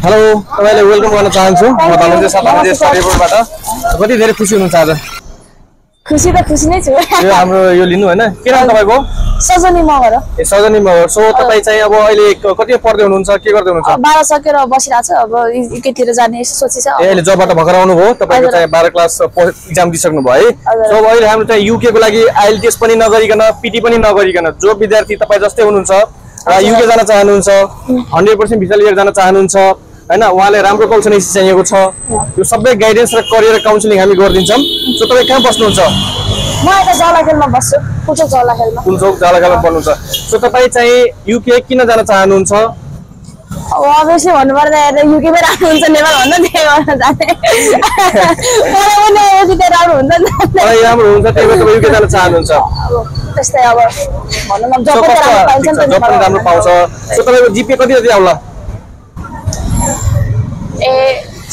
hello तपाईलाई welcome गर्न चाहन्छु म धनञ्जय साथीहरुले स्टडीबाट कति धेरै खुसी हुनुहुन्छ आज खुसी नै छु यो हाम्रो यो लिनु हैन के नाम तपाईको सजनी मगर ए सजनी मगर सो तपाई चाहिँ अब अहिले कति पढ्दै हुनुहुन्छ के गर्दै हुनुहुन्छ 12 सकेर बसिरा छ अब युकेतिर जाने सोचि छ ए अहिले जबबाट भर्खर आउनु भयो तपाईको चाहिँ 12 क्लास एक्जाम दिइसक्नु भयो है सो अब अहिले हाम्रो चाहिँ युके को लागि आईएलटीएस पनि नगरिकन पीटी पनि नगरिकन जो विद्यार्थी तपाई जस्तै हुनुहुन्छ र युके जान चाहनुहुन्छ 100% भिसा लिएर जान चाहनुहुन्छ हैन उहाँले राम्रो काउन्सिलिङ चाहिएको छ यो सबै गाइडेन्स र करियर काउन्सिलिङ हामी गरिदिन्छौं सो तपाई कहाँ बस्नुहुन्छ म यहाँ जलाखेलमा बस्छु पुचोक जलाखेलमा पुचोक जलाखेलमा बस्नुहुन्छ सो तपाई चाहिँ युके किन जान चाहनुहुन्छ अब अभियसली भन्नु पर्दा युके मै राम्रो हुन्छ नेपाल भन्दा त्यही गर्न जाने मलाई पनि युके राम्रो हुन्छ मलाई राम्रो हुन्छ त्यही भएर तपाई युके जान चाहनुहुन्छ त्यस्तै अब भन्नु न जब पनि राम्रो पाइन्छ नि जब पनि राम्रो पाउँछ सो तपाईको जीपीए कति जति आउला ए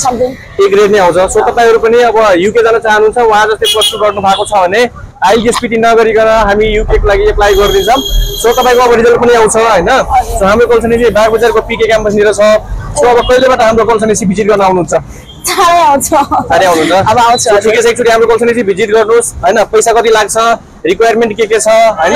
समथिङ ए ग्रेड नै आउँछ सो तपाईहरु पनि अब युके जान चाहनुहुन्छ उहाँ जस्तै प्लस 2 गर्नु भएको छ भने आईएलटीएस पीटी नगरिकन हामी युके को लागि एप्लाई गरिदिन्छौं सो तपाईको अब रिजल्ट पनि आउँछ हैन सो हाम्रो कलसनीले बागबजारको पीके क्याम्पस निर छ सो अब कहिलेबाट हाम्रो कलसनी भिजिट गर्न आउनुहुन्छ चाँडै आउँछ अब आउँछ ठिकै छ एकचोटी हाम्रो कलसनी भिजिट गर्नुस् हैन पैसा कति लाग्छ रिक्वायरमेन्ट के छ हैन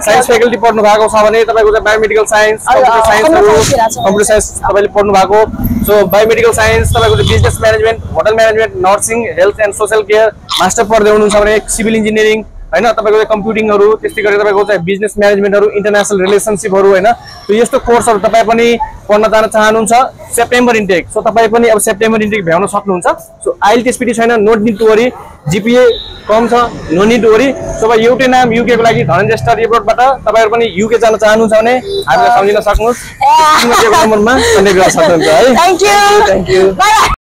साइन्स फ्याकल्टी पढ्नु भएको छ भने तपाईको चाहिँ बायोमेडिकल साइन्स कम्प्युटर साइन्स तपाईले पढ्नु भएको सो बायोमेडिकल साइन्स तपाईको चाहिँ business management hotel management nursing health and social care master पढ्दै हुनुहुन्छ भने सिभिल इन्जिनियरिङ हैन तपाईको चाहिँ कम्प्युटिङहरु त्यस्तै गरी तपाईको चाहिँ बिजनेस म्यानेजमेन्टहरु इन्टरनेशनल रिलेसनशिपहरु हैन सो यस्तो कोर्सहरु तपाई पनि पढ्न जान चाहनुहुन्छ सेप्टेम्बर इन्टेक सो तपाई पनि अब सेप्टेम्बर इन्टेक भ्याउन सक्नुहुन्छ सो आईएलटीएस पीटी छैन not need to worry GPA कम छ no need to worry so एउटै नाम युके को लागि धनञ्जय स्टडी एब्रोडबाट तपाईहरु पनि युके जान चाहनुहुन्छ भने हामीलाई सम्झिन सक्नुस् नम्बरमा कन्ट्याक्ट गर्न सक्नुहुन्छ है थ्यांक यू बाइ